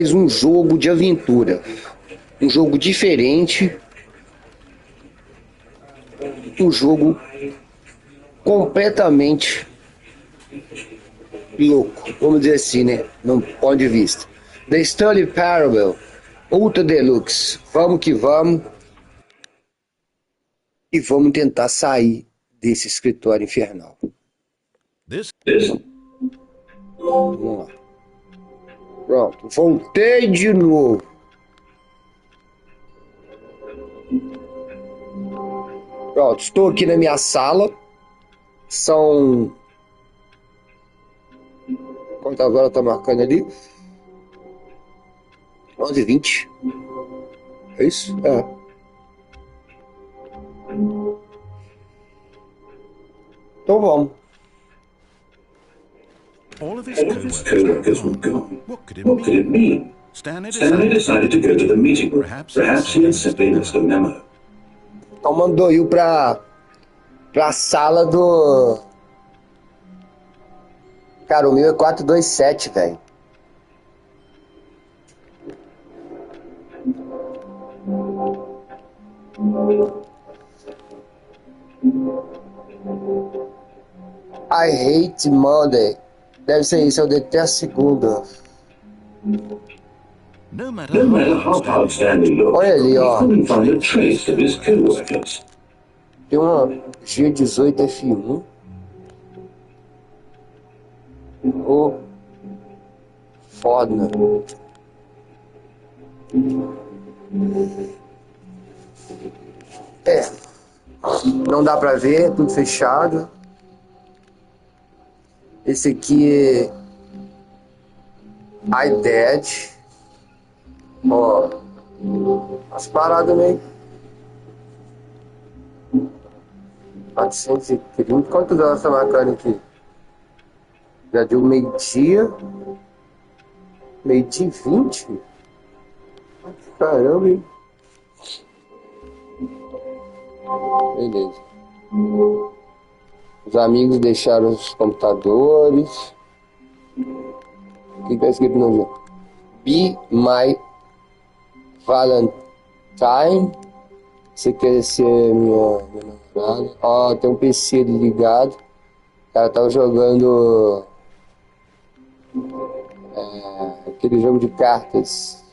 Um jogo de aventura, um jogo diferente, um jogo completamente louco, vamos dizer assim, né? No ponto de vista. The Stanley Parable, Ultra Deluxe. Vamos que vamos. E vamos tentar sair desse escritório infernal. Vamos lá. Pronto, voltei de novo. Pronto, estou aqui na minha sala. São... Quanto agora tá marcando ali? 11h20. É isso? É. Então vamos. All of his co-workers were gone. What could it mean? Stanley decided to go to the meeting room. Perhaps he had simply missed a memo. Então mandou eu pra sala do... Cara, o meu é 427, velho. I hate Monday. Deve ser isso, eu detesto segunda. No matter how hard Stanley looked, Olha ali, ó. he couldn't find a trace of his co-workers. Tem uma G18F1. Oh, foda. É. Não dá pra ver, tudo fechado. Esse aqui é iDead. Ó, as paradas meio 430. Quantas horas tá marcando aqui? Já deu meio-dia. Meio-dia e 20? Caramba, hein? Beleza. Os amigos deixaram os computadores. O que tá escrito no jogo? Be my Valentine. Você quer ser minha namorada? Ó, tem um PC ligado. O cara tava jogando aquele jogo de cartas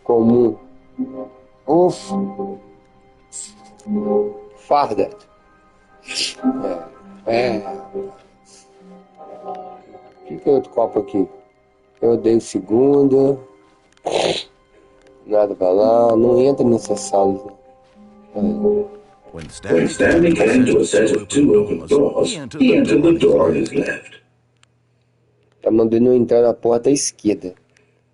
comum. Uf. Farda. O que é outro copo aqui? Eu odeio segunda. Nada pra lá. Não entra nessas salas, né? When Stanley came to a set of two open doors, he entered the door on his left. Tá mandando eu entrar na porta esquerda.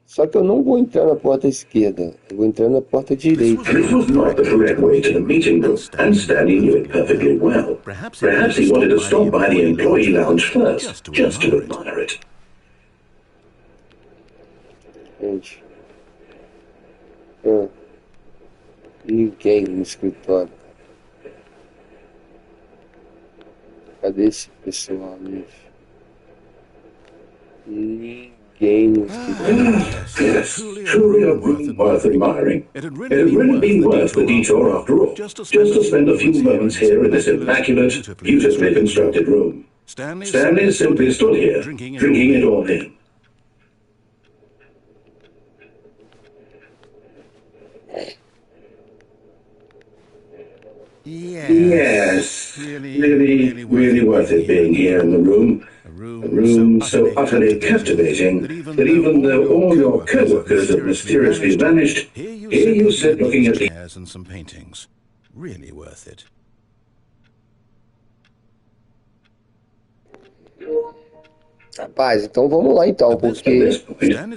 Só que eu não vou entrar na porta esquerda. Eu vou entrar na porta direita. This was not the correct way to the meeting room, and Stanley knew it perfectly well. Perhaps he wanted to stop by the employee lounge first, just to admire it. Gente. Ninguém no escritório. Cadê esse pessoal, gente? Ninguém no escritório. Yes, truly a room worth admiring. It had really been worth the detour after all, just to spend a few moments here in this immaculate, beautifully constructed room. Stanley simply stood here, drinking it all in. Yes, really worth it being here in the room. A room so utterly captivating that even though all your co-workers have mysteriously vanished, here you sit looking at the chairs and some paintings. Really worth it. Rapaz, então vamos lá então, porque...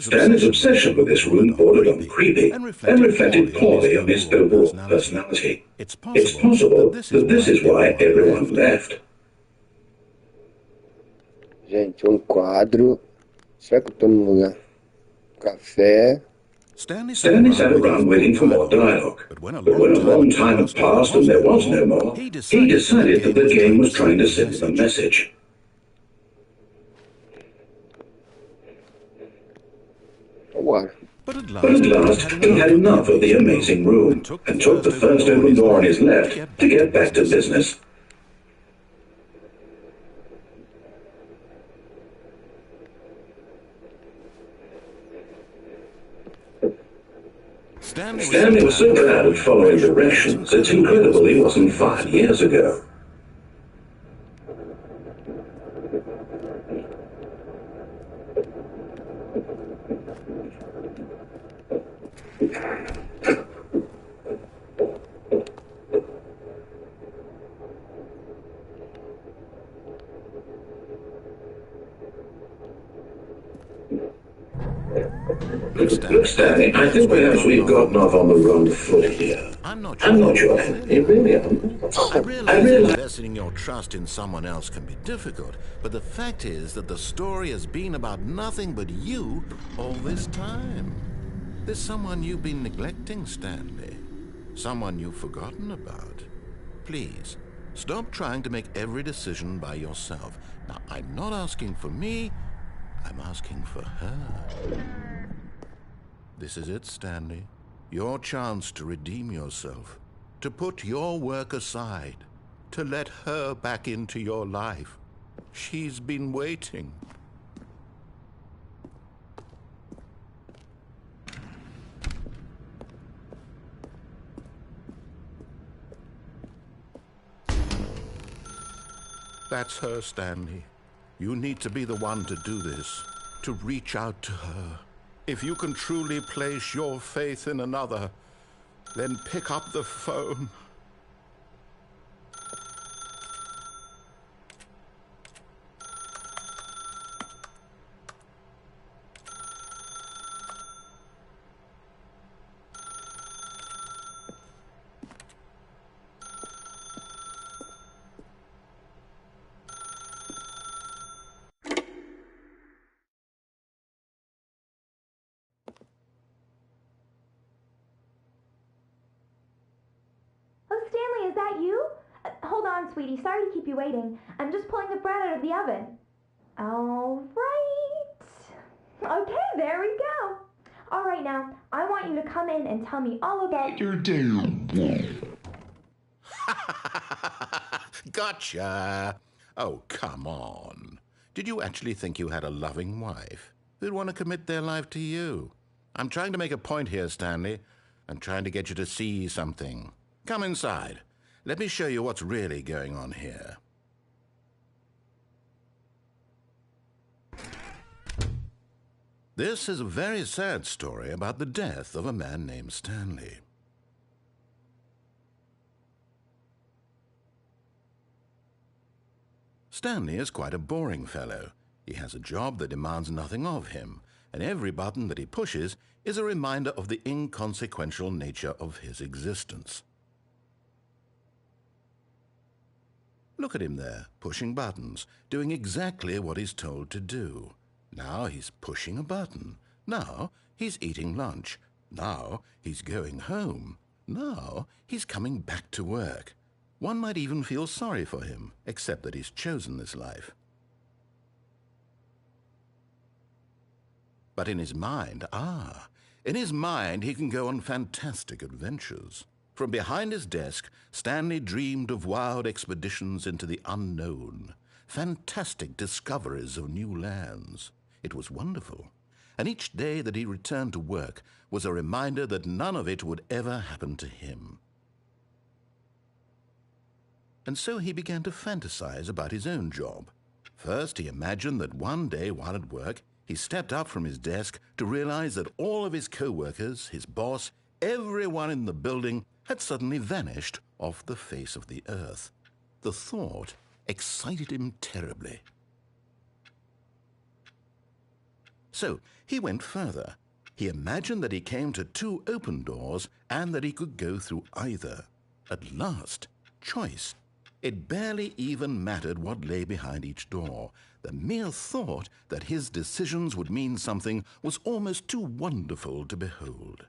Stanley's obsession with this room bordered on creepy and reflected poorly on his overall personality. It's possible that this is why everyone left. Gente, um quadro... Será que eu tô no lugar? Café... Stanley sat around waiting for more dialogue, but when a long time had passed and there was no more, he decided that the game was trying to send him a message. Vambora. But at last, he had enough of the amazing room and took the first open door on his left to get back to business. Stanley was so proud of following directions, it's incredible he wasn't 5 years ago. Look, Stanley, I think perhaps we've gotten off on the wrong foot here. I'm not sure. You really are. I realize investing your trust in someone else can be difficult, but the fact is that the story has been about nothing but you all this time. There's someone you've been neglecting, Stanley. Someone you've forgotten about. Please, stop trying to make every decision by yourself. Now, I'm not asking for me, I'm asking for her. This is it, Stanley. Your chance to redeem yourself, to put your work aside, to let her back into your life. She's been waiting. That's her, Stanley. You need to be the one to do this, to reach out to her. If you can truly place your faith in another, then pick up the phone. Stanley, is that you? Hold on, sweetie. Sorry to keep you waiting. I'm just pulling the bread out of the oven. All right. Okay, there we go. All right, now, I want you to come in and tell me all about your day. Gotcha. Oh, come on. Did you actually think you had a loving wife who'd want to commit their life to you? I'm trying to make a point here, Stanley. I'm trying to get you to see something. Come inside. Let me show you what's really going on here. This is a very sad story about the death of a man named Stanley. Stanley is quite a boring fellow. He has a job that demands nothing of him, and every button that he pushes is a reminder of the inconsequential nature of his existence. Look at him there, pushing buttons, doing exactly what he's told to do. Now he's pushing a button. Now he's eating lunch. Now he's going home. Now he's coming back to work. One might even feel sorry for him, except that he's chosen this life. But in his mind, he can go on fantastic adventures. From behind his desk, Stanley dreamed of wild expeditions into the unknown, fantastic discoveries of new lands. It was wonderful, and each day that he returned to work was a reminder that none of it would ever happen to him. And so he began to fantasize about his own job. First, he imagined that one day while at work, he stepped up from his desk to realize that all of his co-workers, his boss, everyone in the building had suddenly vanished off the face of the earth. The thought excited him terribly. So he went further. He imagined that he came to 2 open doors and that he could go through either. At last, choice. It barely even mattered what lay behind each door. The mere thought that his decisions would mean something was almost too wonderful to behold.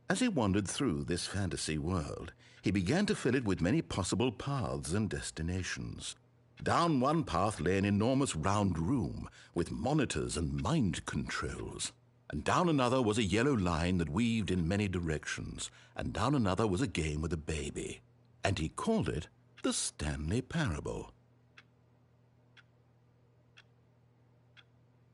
As he wandered through this fantasy world, he began to fill it with many possible paths and destinations. Down one path lay an enormous round room with monitors and mind controls. And down another was a yellow line that weaved in many directions. And down another was a game with a baby. And he called it the Stanley Parable.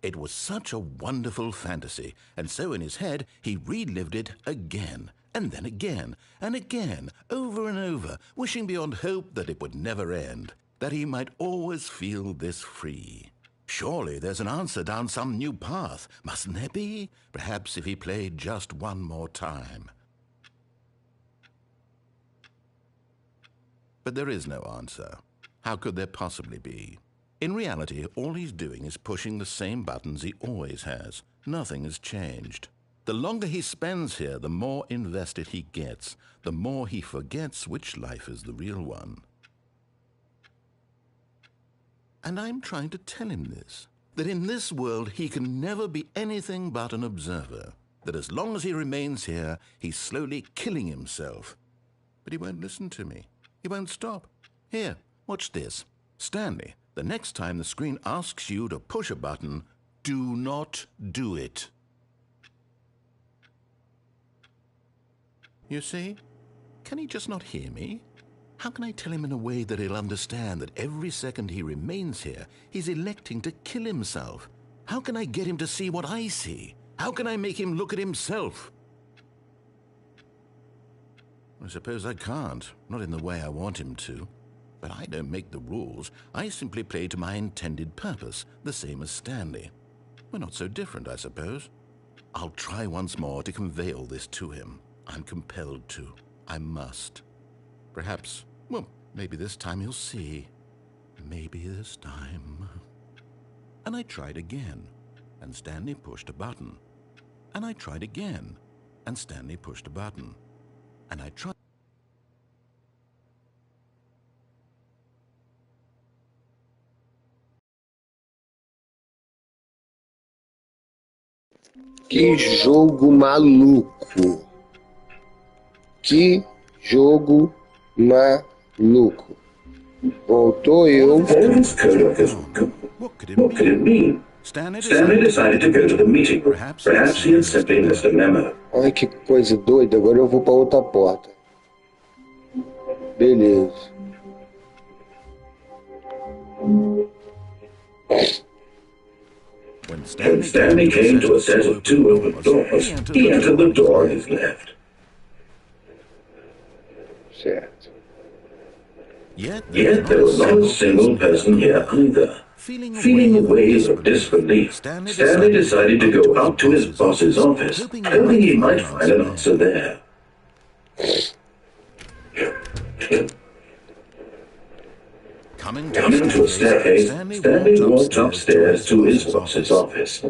It was such a wonderful fantasy, and so in his head he relived it again, and then again, and again, over and over, wishing beyond hope that it would never end, that he might always feel this free. Surely there's an answer down some new path, mustn't there be? Perhaps if he played just one more time. But there is no answer. How could there possibly be? In reality, all he's doing is pushing the same buttons he always has. Nothing has changed. The longer he spends here, the more invested he gets, the more he forgets which life is the real one. And I'm trying to tell him this, that in this world he can never be anything but an observer, that as long as he remains here, he's slowly killing himself. But he won't listen to me. He won't stop. Here, watch this. Stanley, the next time the screen asks you to push a button, do not do it. You see? Can he just not hear me? How can I tell him in a way that he'll understand that every second he remains here, he's electing to kill himself? How can I get him to see what I see? How can I make him look at himself? I suppose I can't, not in the way I want him to. But I don't make the rules. I simply play to my intended purpose, the same as Stanley. We're not so different, I suppose. I'll try once more to convey all this to him. I'm compelled to. I must. Perhaps, well, maybe this time he'll see. Maybe this time. And I tried again, and Stanley pushed a button. And I tried again, and Stanley pushed a button. And I tried. Que jogo maluco. Que jogo maluco. Voltou eu. What could it mean? Stanley decided to go to the meeting. Perhaps he had simply missed a memo. Ai, que coisa doida. Agora eu vou pra outra porta. Beleza. When Stanley came to a set of two open doors, he entered the door on his left. Certo. Yet there was not a single person here either. Feeling a wave of disbelief, Stanley decided to go up to his boss's office, hoping he might find an answer there. Coming to a staircase, Stanley walked upstairs to his boss's office.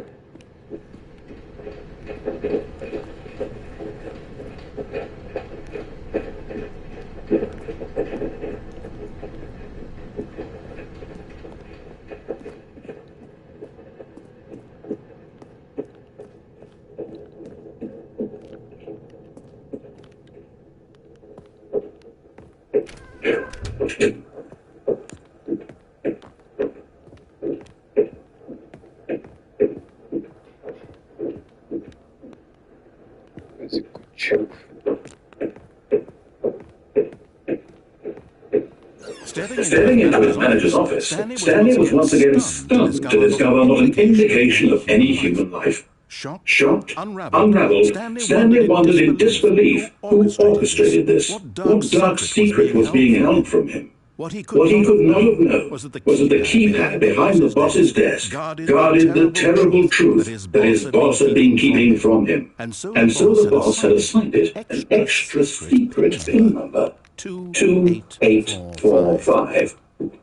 Stepping into his manager's office, Stanley was once again stunned to discover not an indication of any human life. Shocked, unraveled, Stanley wondered in disbelief who orchestrated this, what dark secret was being held from him. What he could not have known was that the keypad behind the boss's desk guarded the terrible truth that his boss had been keeping from him. And so the boss had assigned it an extra secret PIN number, 2845.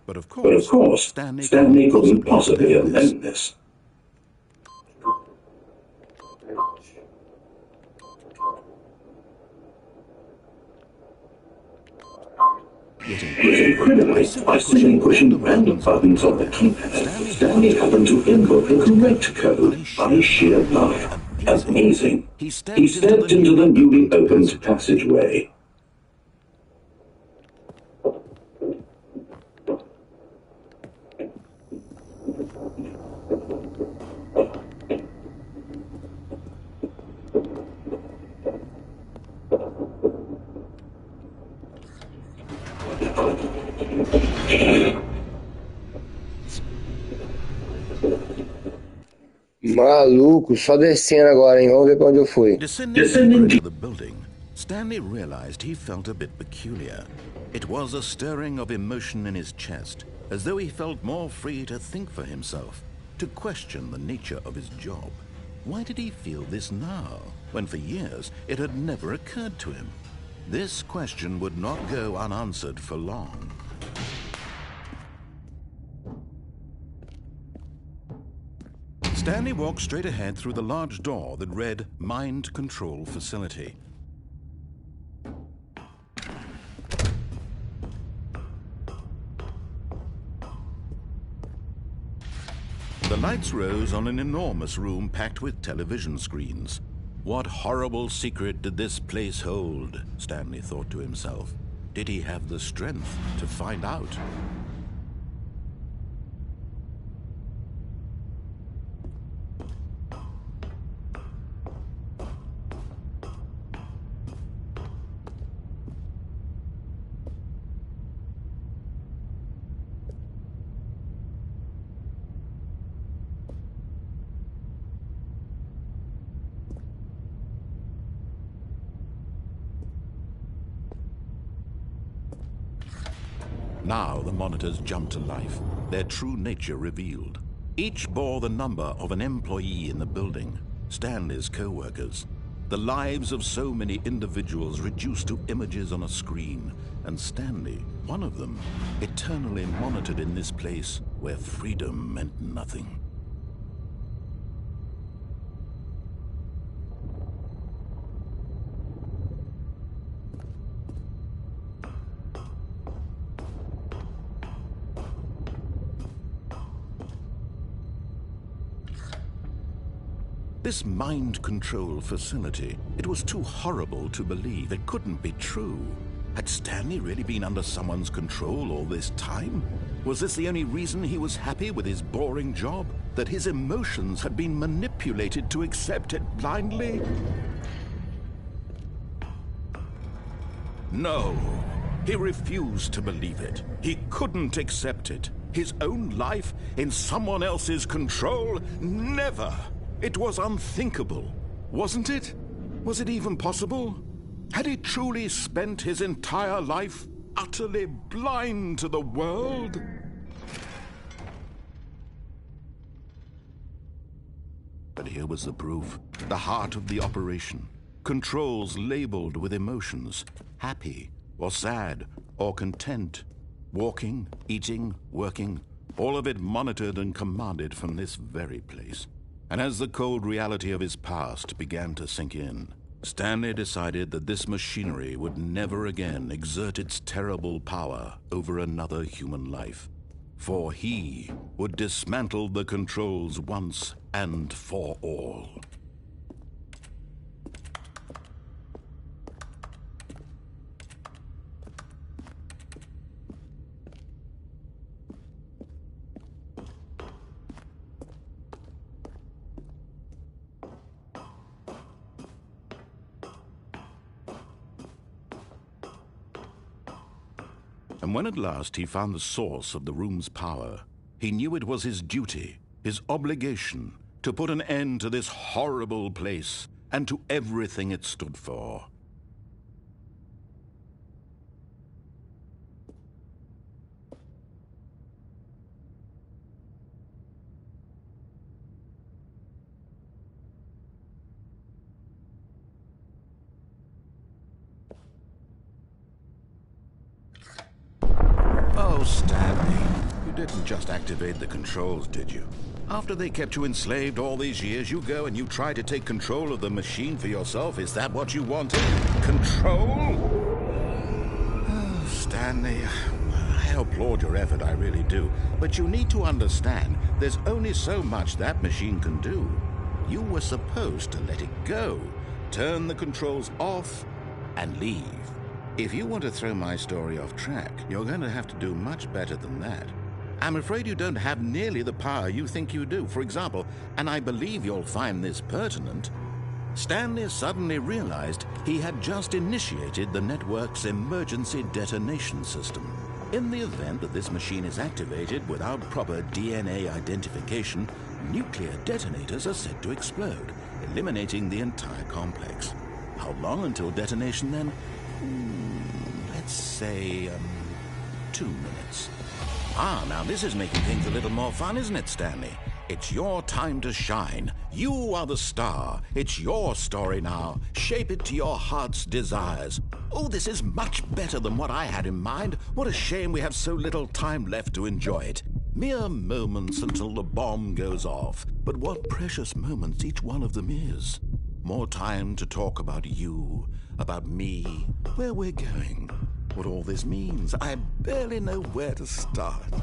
But of course, Stanley couldn't possibly have known this. Yet incredibly, by simply pushing random buttons on the keypad, Stanley happened to input the correct code by sheer luck. Amazing. He stepped into the newly opened passageway. Maluco, só descendo agora, hein? Vamos ver pra onde eu fui. Descending into the building, Stanley realized he felt a bit peculiar. It was a stirring of emotion in his chest, as though he felt more free to think for himself, to question the nature of his job. Why did he feel this now, when for years it had never occurred to him? This question would not go unanswered for long. Stanley walked straight ahead through the large door that read Mind Control Facility. The lights rose on an enormous room packed with television screens. What horrible secret did this place hold? Stanley thought to himself. Did he have the strength to find out? Now the monitors jumped to life, their true nature revealed. Each bore the number of an employee in the building, Stanley's co-workers. The lives of so many individuals reduced to images on a screen, and Stanley, one of them, eternally monitored in this place where freedom meant nothing. This mind control facility, it was too horrible to believe. It couldn't be true. Had Stanley really been under someone's control all this time? Was this the only reason he was happy with his boring job? That his emotions had been manipulated to accept it blindly? No, he refused to believe it. He couldn't accept it. His own life in someone else's control? Never! It was unthinkable, wasn't it? Was it even possible? Had he truly spent his entire life utterly blind to the world? But here was the proof, the heart of the operation. Controls labeled with emotions, happy or sad or content. Walking, eating, working, all of it monitored and commanded from this very place. And as the cold reality of his past began to sink in, Stanley decided that this machinery would never again exert its terrible power over another human life. For he would dismantle the controls once and for all. And when at last he found the source of the room's power, he knew it was his duty, his obligation, to put an end to this horrible place and to everything it stood for. Oh, Stanley, you didn't just activate the controls, did you? After they kept you enslaved all these years, you go and you try to take control of the machine for yourself. Is that what you wanted? Control? Oh, Stanley, I applaud your effort, I really do. But you need to understand, there's only so much that machine can do. You were supposed to let it go, turn the controls off, and leave. If you want to throw my story off track, you're going to have to do much better than that. I'm afraid you don't have nearly the power you think you do. For example, and I believe you'll find this pertinent, Stanley suddenly realized he had just initiated the network's emergency detonation system. In the event that this machine is activated without proper DNA identification, nuclear detonators are said to explode, eliminating the entire complex. How long until detonation then? Let's say, 2 minutes. Ah, now this is making things a little more fun, isn't it, Stanley? It's your time to shine. You are the star. It's your story now. Shape it to your heart's desires. Oh, this is much better than what I had in mind. What a shame we have so little time left to enjoy it. Mere moments until the bomb goes off. But what precious moments each one of them is. More time to talk about you, about me, where we're going, what all this means. I barely know where to start.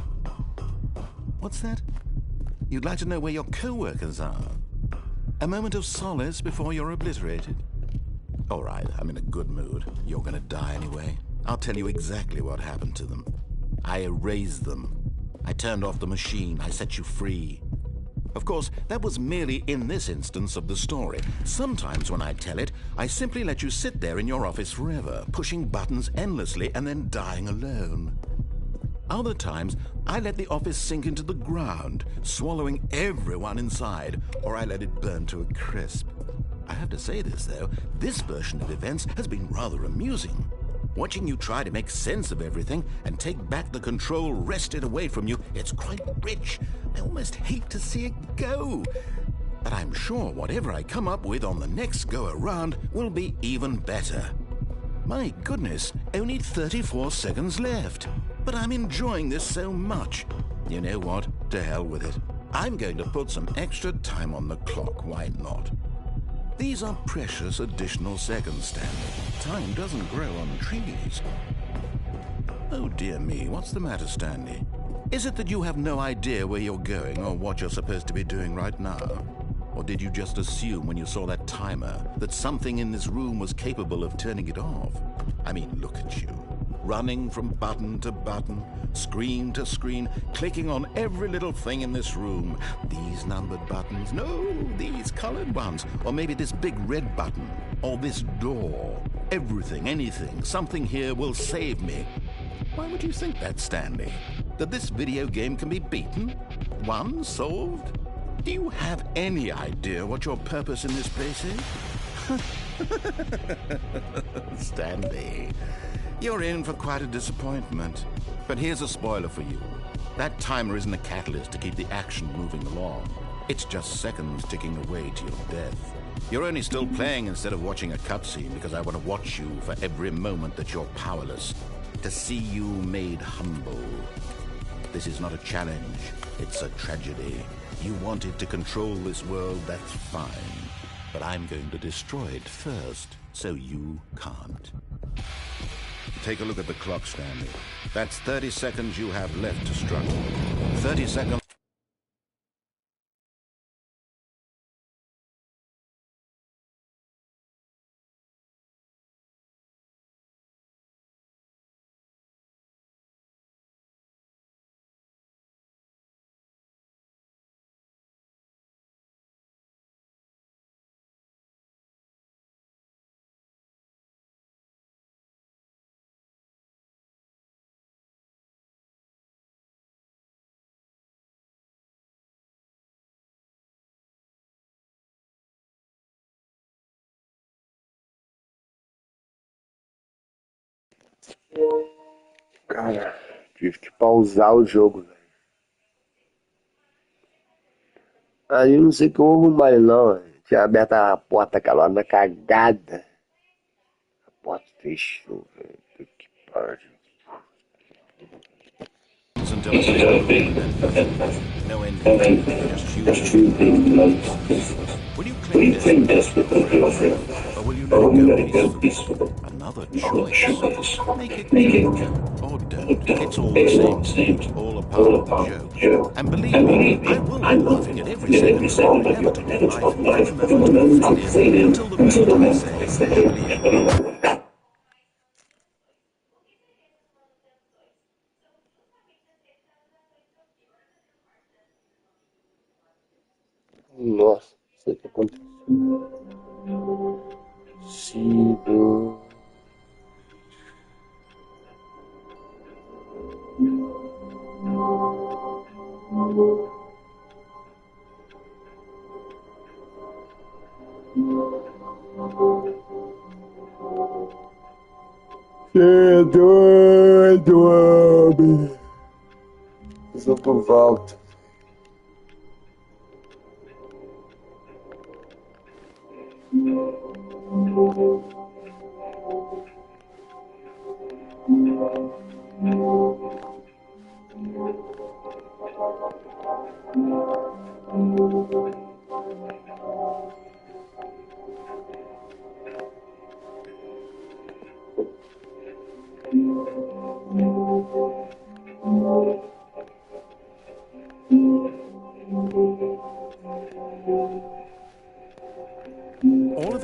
What's that? You'd like to know where your co-workers are? A moment of solace before you're obliterated? All right, I'm in a good mood. You're gonna die anyway. I'll tell you exactly what happened to them. I erased them. I turned off the machine. I set you free. Of course, that was merely in this instance of the story. Sometimes when I tell it, I simply let you sit there in your office forever, pushing buttons endlessly and then dying alone. Other times, I let the office sink into the ground, swallowing everyone inside, or I let it burn to a crisp. I have to say this, though, this version of events has been rather amusing. Watching you try to make sense of everything and take back the control wrested away from you, it's quite rich. I almost hate to see it go. But I'm sure whatever I come up with on the next go-around will be even better. My goodness, only 34 seconds left. But I'm enjoying this so much. You know what? To hell with it. I'm going to put some extra time on the clock, why not? These are precious additional seconds, Stanley. Time doesn't grow on trees. Oh dear me, what's the matter, Stanley? Is it that you have no idea where you're going or what you're supposed to be doing right now? Or did you just assume when you saw that timer that something in this room was capable of turning it off? I mean, look at you. Running from button to button, screen to screen, clicking on every little thing in this room. These numbered buttons, no, these colored ones. Or maybe this big red button, or this door. Everything, anything, something here will save me. Why would you think that, Stanley? That this video game can be beaten? Won? Solved? Do you have any idea what your purpose in this place is? Stanley, you're in for quite a disappointment. But here's a spoiler for you. That timer isn't a catalyst to keep the action moving along. It's just seconds ticking away to your death. You're only still playing instead of watching a cutscene because I want to watch you for every moment that you're powerless. To see you made humble. This is not a challenge. It's a tragedy. You wanted to control this world, that's fine. But I'm going to destroy it first, so you can't. Take a look at the clock, Stanley. That's 30 seconds you have left to struggle. 30 seconds. Cara, tive que pausar o jogo, velho. Aí não sei o que houve mais não, velho. Tinha aberto a porta aquela hora na cagada. A porta fechou, velho. Puta que pariu. Until no ending, just you. Will you claim desperate for your friend? Or will you let it go peacefully? Another choice. Make it count. Or don't. It's all the same. All a part of the joke. And believe me, I will be laughing at every second of your inevitable life from the moment you fade in until the moment I say, Nossa, não sei o que aconteceu. Sido. Você é doido, homem. Só por volta.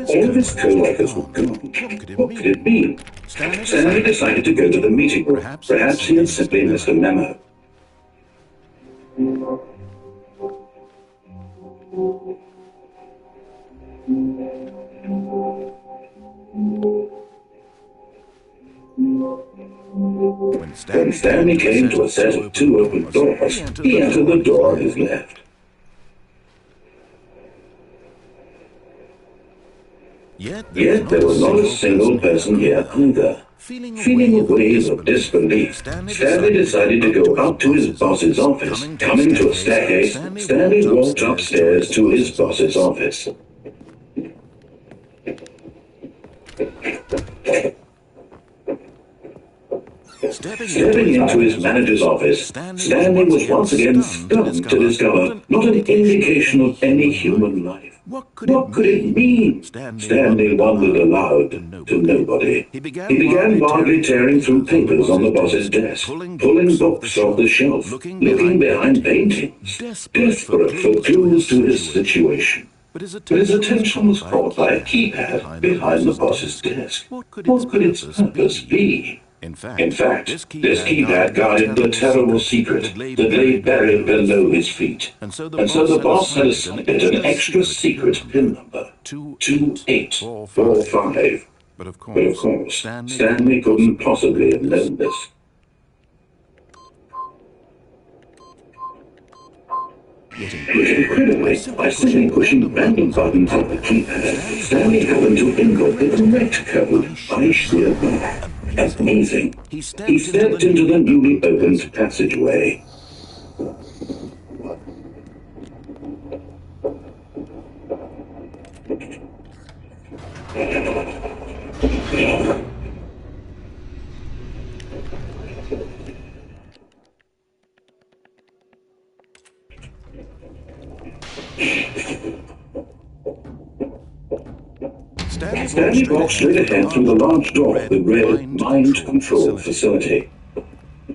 All of his co-workers were gone. What could it mean? Stanley decided to go to the meeting room. Perhaps he had simply missed a memo. When Stanley came to a set of two open doors, he entered the door on his left. Yet there was not a single person here either. Feeling a wave of disbelief, Stanley decided to go up to his boss's office. Coming to a staircase, Stanley walked upstairs to his boss's office. Stepping into his manager's office, Stanley was once again stunned to discover not an indication of any human life. What could it mean? Stanley wondered aloud to nobody. He began wildly tearing through papers on the boss's desk, pulling books off the shelf, looking behind paintings, desperate for clues to his situation. But his attention was caught by a keypad behind the boss's desk. What could its purpose be? In fact, this keypad guarded the terrible secret that lay buried below his feet. And so the boss had assigned it an extra secret PIN number, 2845. But of course, Stanley couldn't possibly have known this. Yet incredibly, by simply pushing random buttons on the keypad, Stanley happened to input the correct code by sheer luck. Amazing. He stepped into the newly opened passageway. Stanley walked straight ahead through the large door that read Mind Control Facility.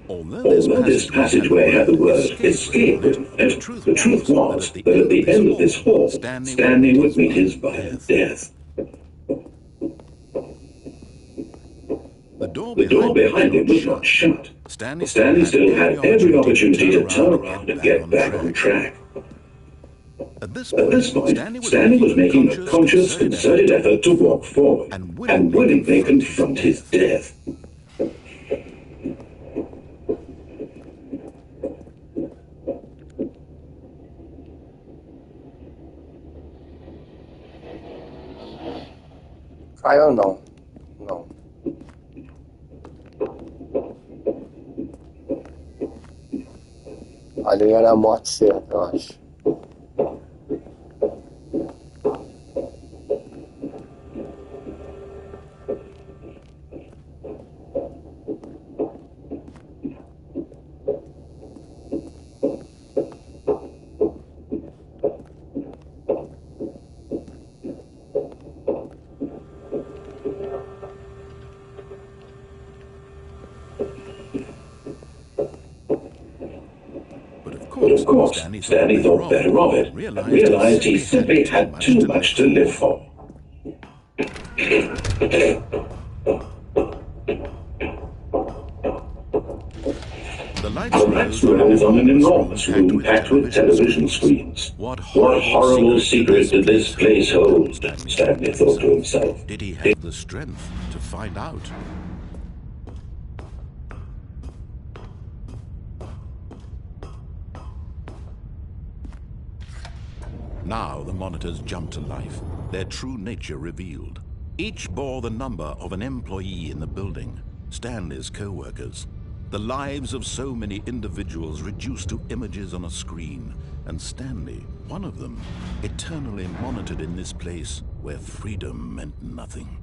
Although this passageway had the word escape written on it, the truth was that at the end of this hall, Stanley would meet his violent death. The door behind him was not shut. Stanley still had every opportunity to turn around and get back on track. At this point, Stanley was making a conscious, concerted effort to walk forward and willingly confront his death. Caiu não. Não. Ali era a morte certa, eu acho. But of course, Stanley thought better of it and realized he simply had too much to live for. The lights rose on an enormous room packed with television screens. What horrible secret did this place hold? Stanley thought to himself. Did he have the strength to find out? Now the monitors jumped to life. their true nature revealed. Each bore the number of an employee in the building, Stanley's co-workers. The lives of so many individuals reduced to images on a screen, and Stanley, one of them, eternally monitored in this place where freedom meant nothing.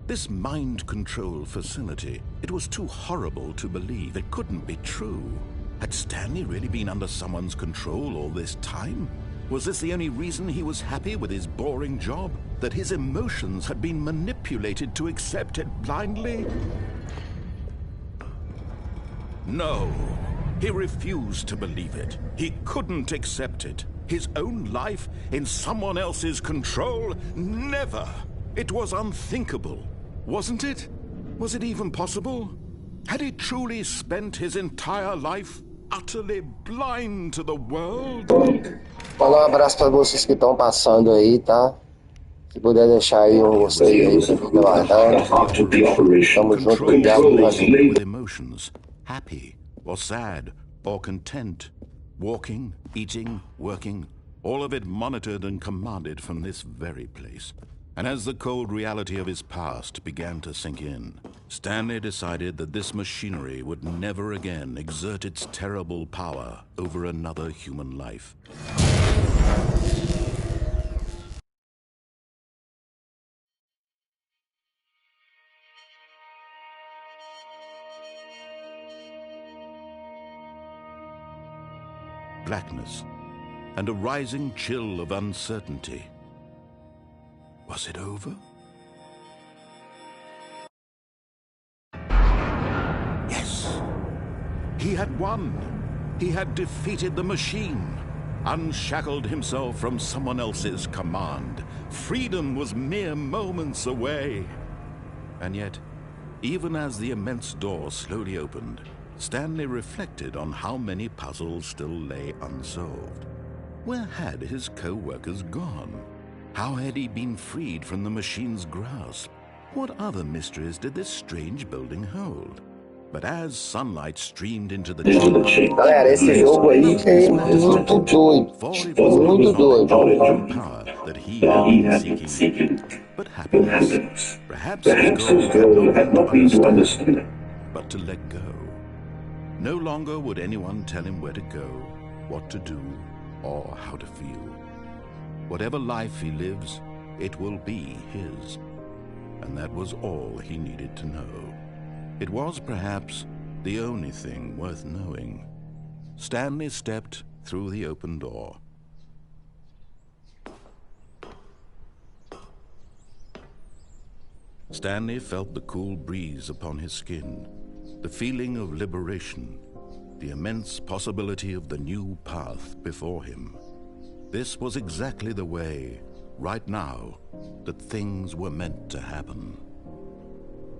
This mind control facility, it was too horrible to believe. It couldn't be true. Had Stanley really been under someone's control all this time? Was this the only reason he was happy with his boring job? That his emotions had been manipulated to accept it blindly? No, he refused to believe it. He couldn't accept it. His own life in someone else's control? Never! It was unthinkable. Wasn't it? Was it even possible? Had he truly spent his entire life utterly blind to the world? Mandar um abraço para vocês que estão passando aí, tá? Se puder deixar aí um gostei aí pra mim guardar. Tamo junto, obrigado, with emotions, happy or sad or content, walking, eating, working, all of it monitored and commanded from this very place. And as the cold reality of his past began to sink in, Stanley decided that this machinery would never again exert its terrible power over another human life. Blackness and a rising chill of uncertainty. Was it over? Yes! He had won! He had defeated the machine, unshackled himself from someone else's command. Freedom was mere moments away. And yet, even as the immense door slowly opened, Stanley reflected on how many puzzles still lay unsolved. Where had his co-workers gone? How had he been freed from the machine's grasp? What other mysteries did this strange building hold? But as sunlight streamed into the chamber, galera, esse jogo aí é muito doido. Muito doido. power that he had been seeking. But happiness. Perhaps his goal had not been to understand it, but to let go. No longer would anyone tell him where to go, what to do, or how to feel. Whatever life he lives, it will be his. And that was all he needed to know. It was perhaps the only thing worth knowing. Stanley stepped through the open door. Stanley felt the cool breeze upon his skin, the feeling of liberation, the immense possibility of the new path before him. This was exactly the way, right now, that things were meant to happen.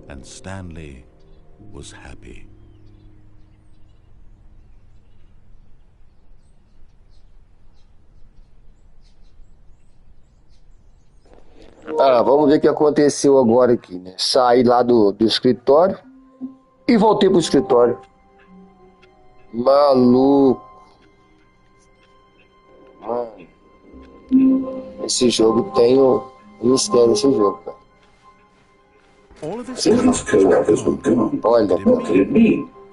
And Stanley was happy. Vamos ver o que aconteceu agora aqui, né? Saí lá do escritório e voltei pro escritório. Maluco. Mano. Esse jogo tem um mistério, esse jogo, cara. Olha,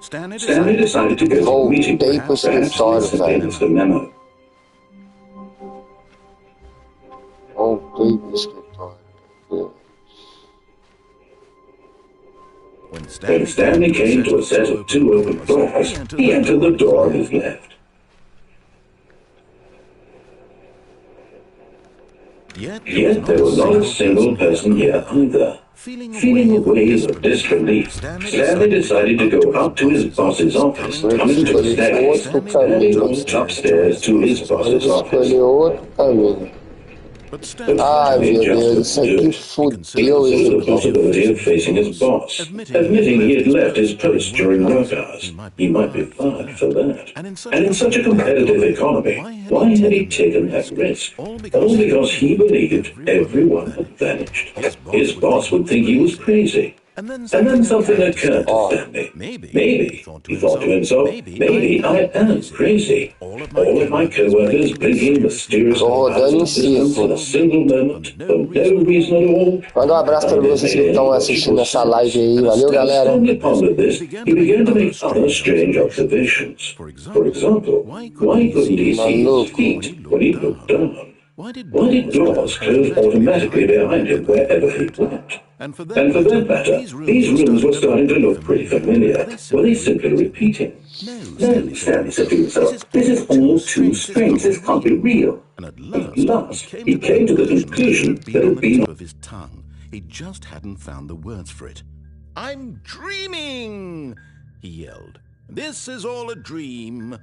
Stanley decided to go to a meeting. voltei pro escritório, velho. Voltei pro escritório. When Stanley came to a set of two open doors, he entered the door on his left. Yet there was not a single person here either. Feeling a wave of disbelief, Stanley decided to go up to his boss's office, coming to the stairs, and then walked upstairs to his boss's office. But Stanley Ai, just meu Deus, refused isso to do aqui it. He considered fudeu the esse The cara. possibility of facing his boss, admitting he had left his post during work hours. He might be fired for that. And in And in such a competitive economy, why had he taken that risk? All All because because he believed everyone had vanished. His boss would think he was crazy. And then And then something something occurred to occurred to Stanley. Ó, Stanley. Maybe, he Maybe, thought to he thought to himself, himself, maybe I am crazy. All of All of my co-workers blinking mysteriously tô out of rodando em the distance in a círculo. single moment for no reason at all. Manda um abraço para vocês que estão assistindo essa live aí. Valeu, As galera. Stanley pondered this, he began to make other strange observations. For example, why couldn't he see his feet when he looked down? Why did Why did doors close automatically behind him wherever he went? And for And for that matter, these rooms were starting to look pretty familiar. Were they simply repeating? No, Stanley said to himself, this is all too strange. This can't be real. And at At last, last, he came to the conclusion that it on had the been tip of his tongue. He just hadn't found the words for it. I'm dreaming, he yelled. This is all a dream.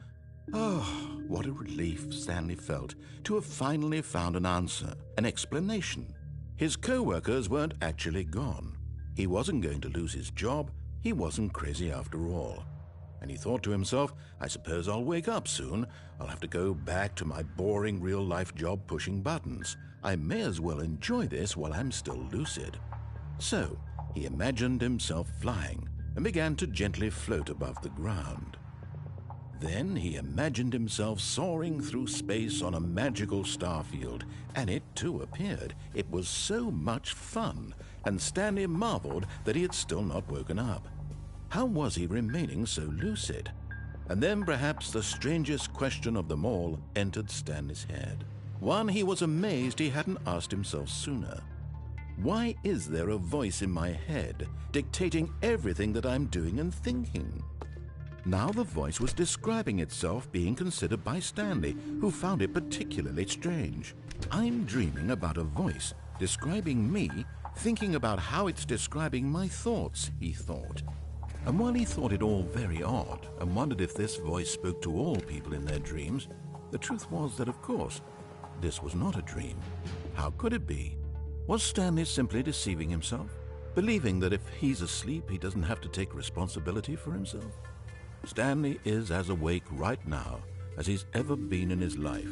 Oh, what a relief Stanley felt to have finally found an answer, an explanation. His co-workers weren't actually gone. He wasn't going to lose his job. He wasn't crazy after all. And he thought to himself, I suppose I'll wake up soon. I'll have to go back to my boring real-life job pushing buttons. I may as well enjoy this while I'm still lucid. So he imagined himself flying and began to gently float above the ground. Then he imagined himself soaring through space on a magical starfield, and it too appeared. It was so much fun, and Stanley marveled that he had still not woken up. How was he remaining so lucid? And then perhaps the strangest question of them all entered Stanley's head. One he was amazed he hadn't asked himself sooner. Why is there a voice in my head dictating everything that I'm doing and thinking? Now the voice was describing itself being considered by Stanley, who found it particularly strange. I'm dreaming about a voice describing me, thinking about how it's describing my thoughts, he thought. And while he thought it all very odd and wondered if this voice spoke to all people in their dreams, the truth was that, of course, this was not a dream. How could it be? Was Stanley simply deceiving himself, believing that if he's asleep he doesn't have to take responsibility for himself? Stanley is as awake right now as he's ever been in his life.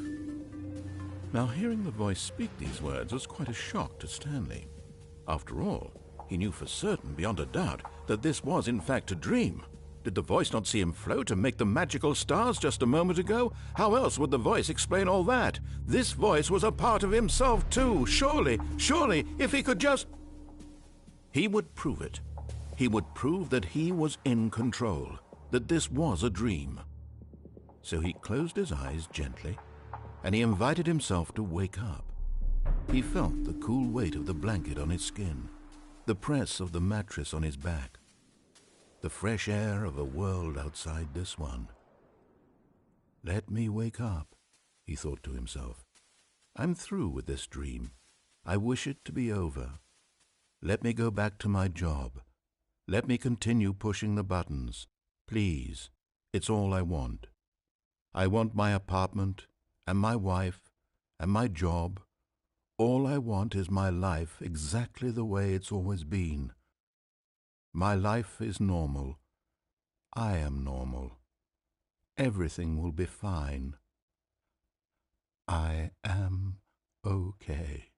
Now, hearing the voice speak these words was quite a shock to Stanley. After all, he knew for certain, beyond a doubt, that this was in fact a dream. Did the voice not see him float and make the magical stars just a moment ago? How else would the voice explain all that? This voice was a part of himself too. Surely, if he could just... He would prove it. He would prove that he was in control, that this was a dream. So he closed his eyes gently, and he invited himself to wake up. He felt the cool weight of the blanket on his skin, the press of the mattress on his back, the fresh air of a world outside this one. Let me wake up, he thought to himself. I'm through with this dream. I wish it to be over. Let me go back to my job. Let me continue pushing the buttons. Please, it's all I want. I want my apartment and my wife and my job. All I want is my life exactly the way it's always been. My life is normal. I am normal. Everything will be fine. I am okay.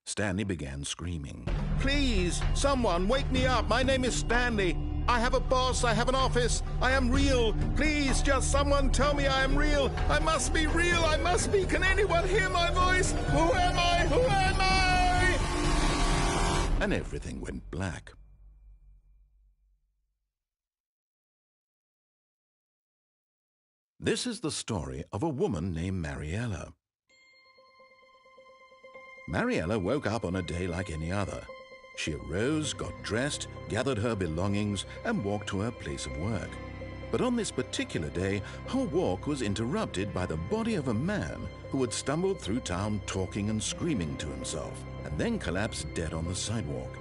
Stanley began screaming. Please, someone, wake me up. My name is Stanley. I have a boss. I have an office. I am real. Please, just someone tell me I am real. I must be real. I must be. Can anyone hear my voice? Who am I? Who am I? And everything went black. This is the story of a woman named Mariella. Mariella woke up on a day like any other. She arose, got dressed, gathered her belongings, and walked to her place of work. But on this particular day, her walk was interrupted by the body of a man who had stumbled through town talking and screaming to himself, and then collapsed dead on the sidewalk.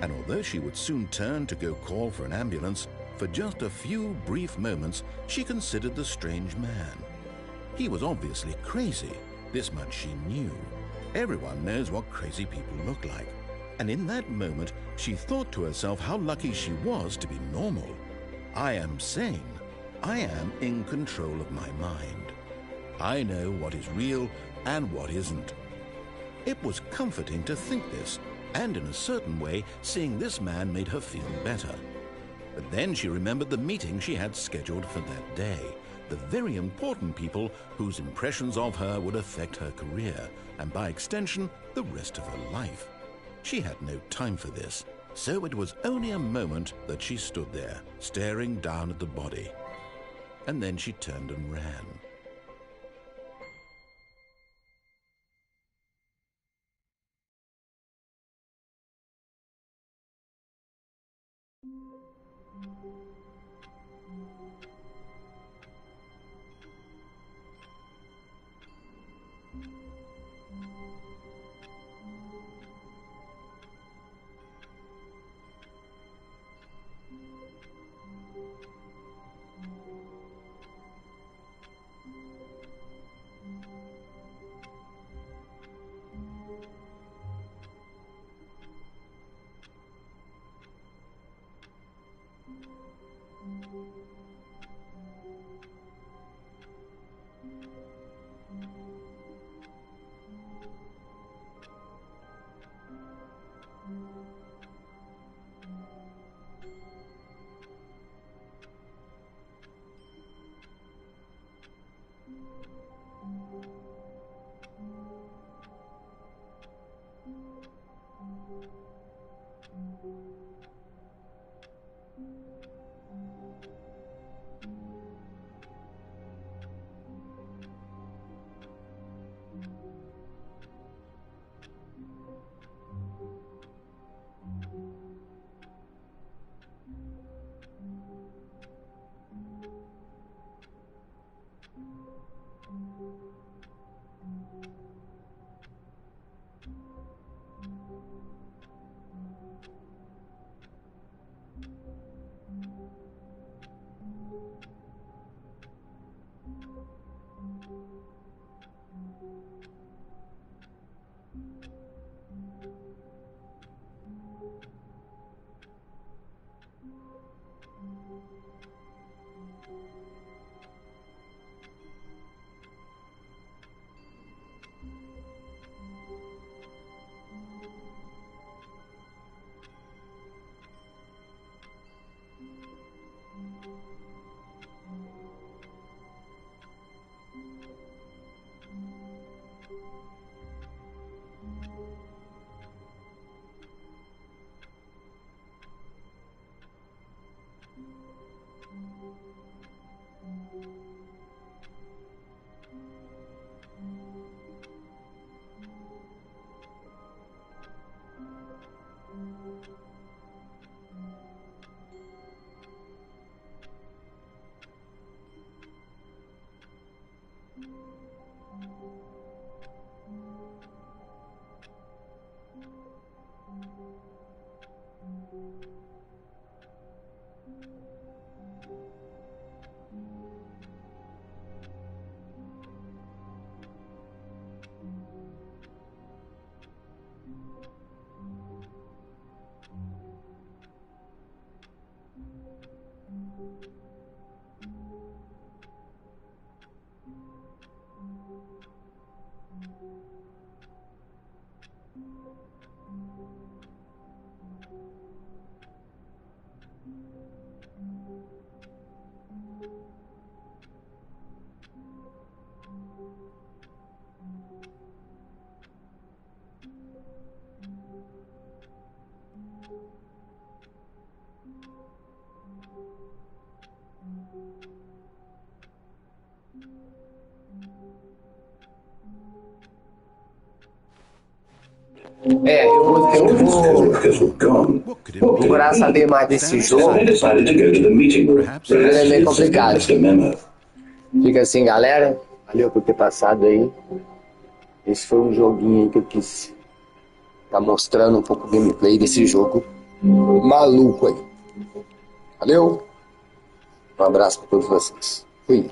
And although she would soon turn to go call for an ambulance, For just a few brief moments, she considered the strange man. He was obviously crazy. This much she knew. Everyone knows what crazy people look like. And in that moment, she thought to herself how lucky she was to be normal. I am sane. I am in control of my mind. I know what is real and what isn't. It was comforting to think this, and in a certain way, seeing this man made her feel better. But then she remembered the meeting she had scheduled for that day, the very important people whose impressions of her would affect her career, and by extension, the rest of her life. She had no time for this, so it was only a moment that she stood there, staring down at the body. And then she turned and ran. Eu vou procurar saber mais desse jogo. É meio complicado. Fica assim, galera. Valeu por ter passado aí. Esse foi um joguinho aí que eu quis tá mostrando um pouco o gameplay desse jogo maluco aí. Valeu! Um abraço para todos vocês. Fui.